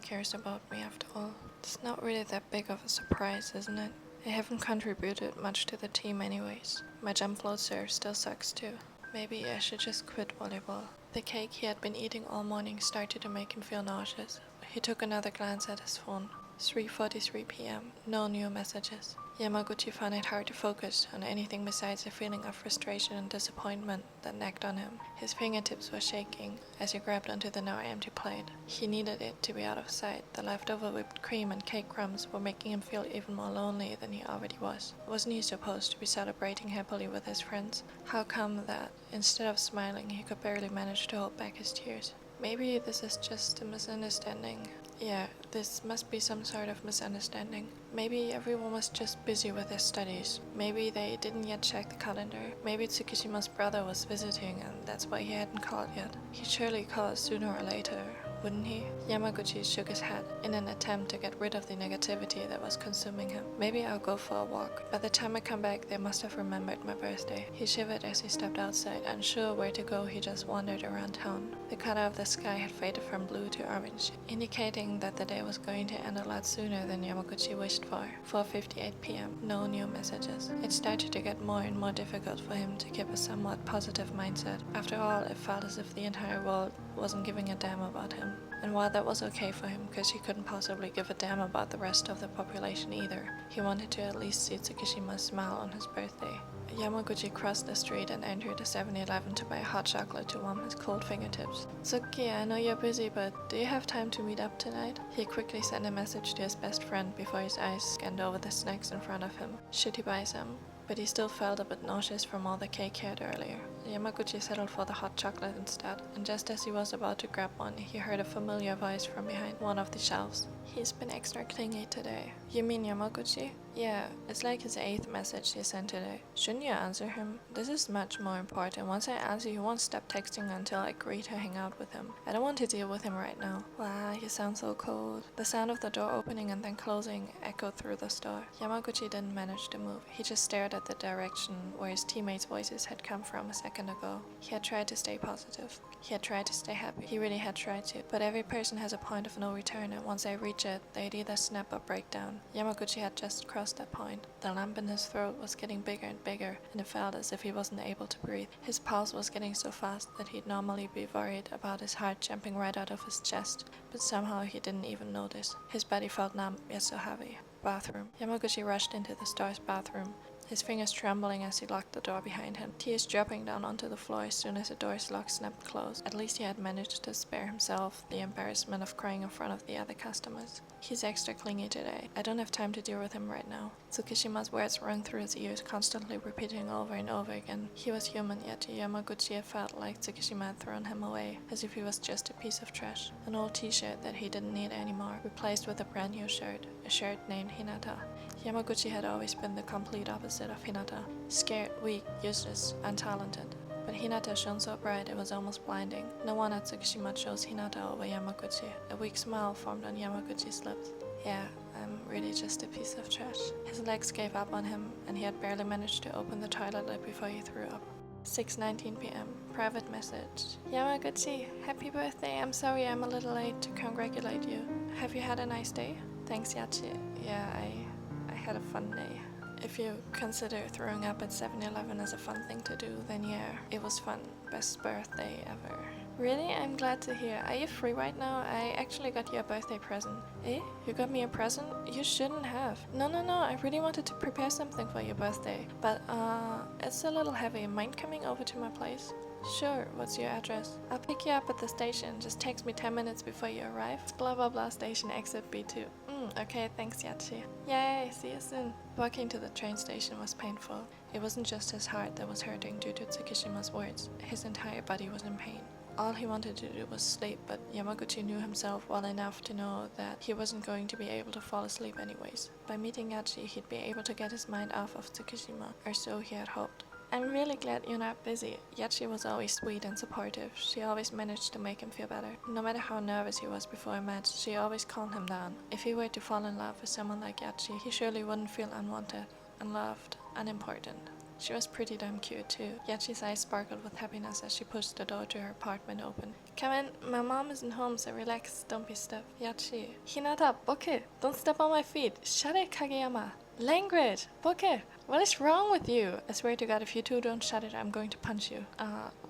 cares about me after all. It's not really that big of a surprise, isn't it? I haven't contributed much to the team anyways. My jump float serve still sucks too. Maybe I should just quit volleyball. The cake he had been eating all morning started to make him feel nauseous. He took another glance at his phone. 3:43 p.m. No new messages. Yamaguchi found it hard to focus on anything besides a feeling of frustration and disappointment that nagged on him. His fingertips were shaking as he grabbed onto the now empty plate. He needed it to be out of sight. The leftover whipped cream and cake crumbs were making him feel even more lonely than he already was. Wasn't he supposed to be celebrating happily with his friends? How come that, instead of smiling, he could barely manage to hold back his tears? Maybe this is just a misunderstanding. Yeah, this must be some sort of misunderstanding. Maybe everyone was just busy with their studies. Maybe they didn't yet check the calendar. Maybe Tsukishima's brother was visiting and that's why he hadn't called yet. He'd surely call sooner or later, wouldn't he? Yamaguchi shook his head in an attempt to get rid of the negativity that was consuming him. Maybe I'll go for a walk. By the time I come back, they must have remembered my birthday. He shivered as he stepped outside. Unsure where to go, he just wandered around town. The color of the sky had faded from blue to orange, indicating that the day was going to end a lot sooner than Yamaguchi wished for. 4:58 p.m. No new messages. It started to get more and more difficult for him to keep a somewhat positive mindset. After all, it felt as if the entire world wasn't giving a damn about him. And while that was okay for him, because he couldn't possibly give a damn about the rest of the population either, he wanted to at least see Tsukishima smile on his birthday. Yamaguchi crossed the street and entered a 7-Eleven to buy a hot chocolate to warm his cold fingertips. Tsuki, I know you're busy, but do you have time to meet up tonight? He quickly sent a message to his best friend before his eyes scanned over the snacks in front of him. Should he buy some? But he still felt a bit nauseous from all the cake he had earlier. Yamaguchi settled for the hot chocolate instead, and just as he was about to grab one, he heard a familiar voice from behind one of the shelves. He's been extra clingy today. You mean Yamaguchi? Yeah, it's like his 8th message he sent today. Shouldn't you answer him? This is much more important. Once I answer, he won't stop texting until I agree to hang out with him. I don't want to deal with him right now. Wow, you sound so cold. The sound of the door opening and then closing echoed through the store. Yamaguchi didn't manage to move. He just stared at the direction where his teammates' voices had come from a second ago. He had tried to stay positive. He had tried to stay happy. He really had tried to. But every person has a point of no return, and once they reach it, they'd either snap or break down. Yamaguchi had just crossed that point. The lump in his throat was getting bigger and bigger, and it felt as if he wasn't able to breathe. His pulse was getting so fast that he'd normally be worried about his heart jumping right out of his chest, but somehow he didn't even notice. His body felt numb, yet so heavy. Bathroom. Yamaguchi rushed into the store's bathroom, his fingers trembling as he locked the door behind him, tears dropping down onto the floor as soon as the door's lock snapped closed. At least he had managed to spare himself the embarrassment of crying in front of the other customers. He's extra clingy today. I don't have time to deal with him right now. Tsukishima's words rang through his ears, constantly repeating over and over again. He was human, yet to Yamaguchi it felt like Tsukishima had thrown him away, as if he was just a piece of trash. An old t-shirt that he didn't need anymore, replaced with a brand new shirt, a shirt named Hinata. Yamaguchi had always been the complete opposite of Hinata. Scared, weak, useless, untalented. But Hinata shone so bright it was almost blinding. No one at Tsukishima chose Hinata over Yamaguchi. A weak smile formed on Yamaguchi's lips. Yeah, I'm really just a piece of trash. His legs gave up on him, and he had barely managed to open the toilet lid before he threw up. 6:19 p.m. Private message. Yamaguchi, happy birthday. I'm sorry I'm a little late to congratulate you. Have you had a nice day? Thanks, Yachi. Yeah, I had a fun day. If you consider throwing up at 7-Eleven as a fun thing to do, then yeah, it was fun. Best birthday ever. Really? I'm glad to hear. Are you free right now? I actually got you a birthday present. Eh? You got me a present? You shouldn't have. No, I really wanted to prepare something for your birthday. But, it's a little heavy. Mind coming over to my place? Sure, what's your address? I'll pick you up at the station. Just text me 10 minutes before you arrive. Blah blah blah station exit B2. Okay, thanks Yachi. Yay, see you soon. Walking to the train station was painful. It wasn't just his heart that was hurting due to Tsukishima's words. His entire body was in pain. All he wanted to do was sleep, but Yamaguchi knew himself well enough to know that he wasn't going to be able to fall asleep anyways. By meeting Yachi, he'd be able to get his mind off of Tsukishima, or so he had hoped. I'm really glad you're not busy. Yachi was always sweet and supportive. She always managed to make him feel better. No matter how nervous he was before a match, she always calmed him down. If he were to fall in love with someone like Yachi, he surely wouldn't feel unwanted, unloved, unimportant. She was pretty damn cute too. Yachi's eyes sparkled with happiness as she pushed the door to her apartment open. Come in, my mom isn't home, so relax, don't be stiff. Yachi. Hinata, Boke, don't step on my feet. Shut it, Kageyama. Language, Boke, what is wrong with you? I swear to God, if you two don't shut it, I'm going to punch you.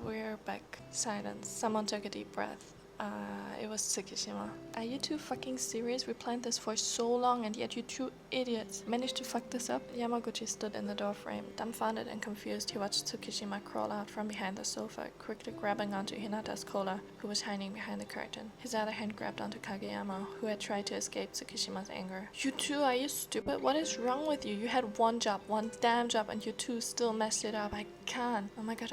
We're back. Silence. Someone took a deep breath. It was Tsukishima. Are you two fucking serious? We planned this for so long and yet you two idiots managed to fuck this up? Yamaguchi stood in the doorframe. Dumbfounded and confused, he watched Tsukishima crawl out from behind the sofa, quickly grabbing onto Hinata's collar, who was hiding behind the curtain. His other hand grabbed onto Kageyama, who had tried to escape Tsukishima's anger. You two, are you stupid? What is wrong with you? You had one damn job, and you two still messed it up. I can't. Oh my god,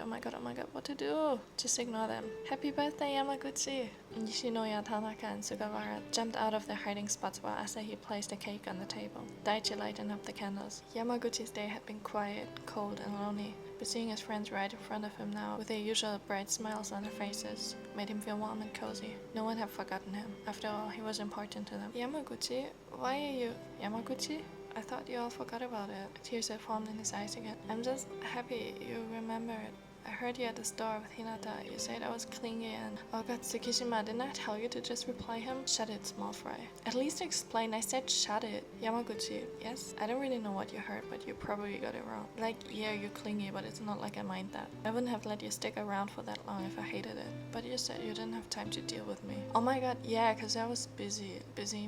what to do? Just ignore them. Happy birthday, Yamaguchi! Nishinoya, Tanaka, and Sugawara jumped out of their hiding spots while Asahi placed a cake on the table. Daichi lightened up the candles. Yamaguchi's day had been quiet, cold, and lonely, but seeing his friends right in front of him now, with their usual bright smiles on their faces, made him feel warm and cozy. No one had forgotten him. After all, he was important to them. Yamaguchi, why are you... Yamaguchi? I thought you all forgot about it. Tears had formed in his eyes again. I'm just happy you remembered. I heard you at the store with Hinata. You said I was clingy and... Oh god, Tsukishima, didn't I tell you to just reply him? Shut it, small fry. At least explain. I said shut it. Yamaguchi, yes? I don't really know what you heard, but you probably got it wrong. Like, yeah, you're clingy, but it's not like I mind that. I wouldn't have let you stick around for that long if I hated it. But you said you didn't have time to deal with me. Oh my god, yeah, cause I was busy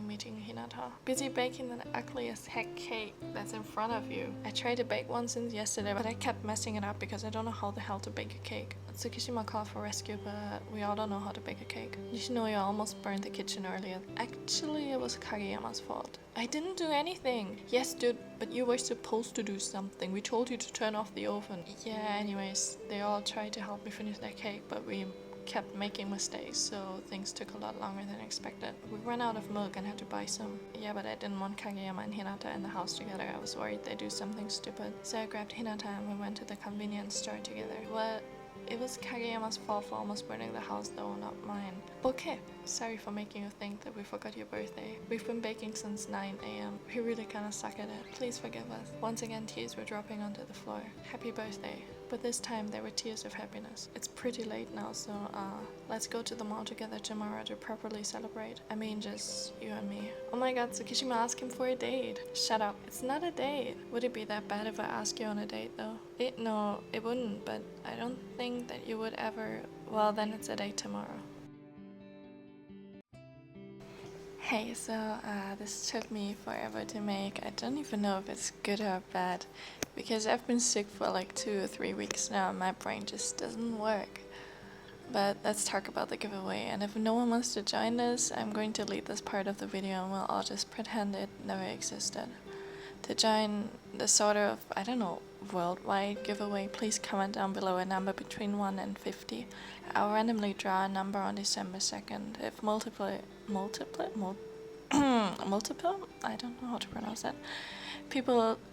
meeting Hinata. Busy baking the ugliest heck cake that's in front of you. I tried to bake one since yesterday, but I kept messing it up because I don't know how the hell to bake a cake. Tsukishima called for rescue, but we all don't know how to bake a cake. Nishinoya almost burned the kitchen earlier. Actually, it was Kageyama's fault. I didn't do anything. Yes, dude, but you were supposed to do something. We told you to turn off the oven. Yeah, anyways, they all tried to help me finish their cake, but we kept making mistakes, so things took a lot longer than expected. We ran out of milk and had to buy some. Yeah, but I didn't want Kageyama and Hinata in the house together. I was worried they'd do something stupid. So I grabbed Hinata and we went to the convenience store together. Well, it was Kageyama's fault for almost burning the house though, not mine. Okay, sorry for making you think that we forgot your birthday. We've been baking since 9 a.m. We really kinda suck at it. Please forgive us. Once again, tears were dropping onto the floor. Happy birthday. But this time there were tears of happiness. It's pretty late now, so let's go to the mall together tomorrow to properly celebrate. I mean, just you and me. Oh my god, Tsukishima asked him for a date. Shut up. It's not a date. Would it be that bad if I asked you on a date though? No, it wouldn't, but I don't think that you would ever... Well, then it's a date tomorrow. Hey, so this took me forever to make. I don't even know if it's good or bad, because I've been sick for like 2 or 3 weeks now and my brain just doesn't work. But let's talk about the giveaway, and if no one wants to join this, I'm going to delete this part of the video and we'll all just pretend it never existed. To join the sort of, I don't know, worldwide giveaway, please comment down below a number between 1 and 50. I'll randomly draw a number on December 2nd. If multiple, I don't know how to pronounce that.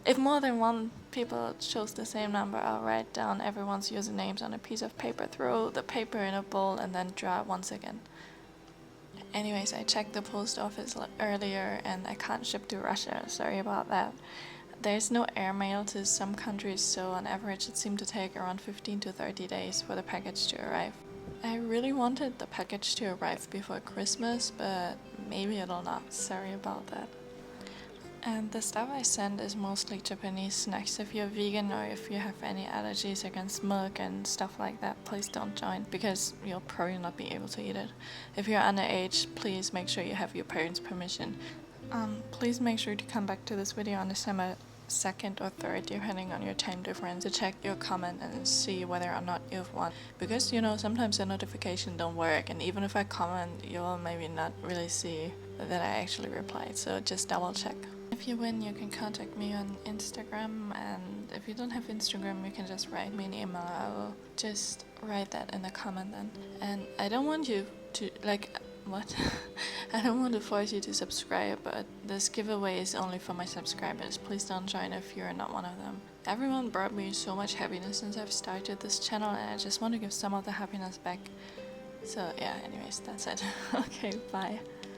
If more than one people chose the same number, I'll write down everyone's usernames on a piece of paper, throw the paper in a bowl, and then draw once again. Anyways, I checked the post office earlier and I can't ship to Russia, sorry about that. There's no airmail to some countries, so on average it seemed to take around 15 to 30 days for the package to arrive. I really wanted the package to arrive before Christmas, but maybe it'll not, sorry about that. And the stuff I send is mostly Japanese snacks. If you're vegan or if you have any allergies against milk and stuff like that, please don't join, because you'll probably not be able to eat it. If you're underage, please make sure you have your parents' permission. Please make sure to come back to this video on December 2nd or 3rd, depending on your time difference, to check your comment and see whether or not you've won. Because, you know, sometimes the notification don't work, and even if I comment, you'll maybe not really see that I actually replied, so just double check. If you win, you can contact me on Instagram, and if you don't have Instagram, you can just write me an email. I will just write that in the comment then. And I don't want you to, what? I don't want to force you to subscribe, but this giveaway is only for my subscribers. Please don't join if you're not one of them. Everyone brought me so much happiness since I've started this channel, and I just want to give some of the happiness back. So yeah, anyways, that's it. Okay, bye.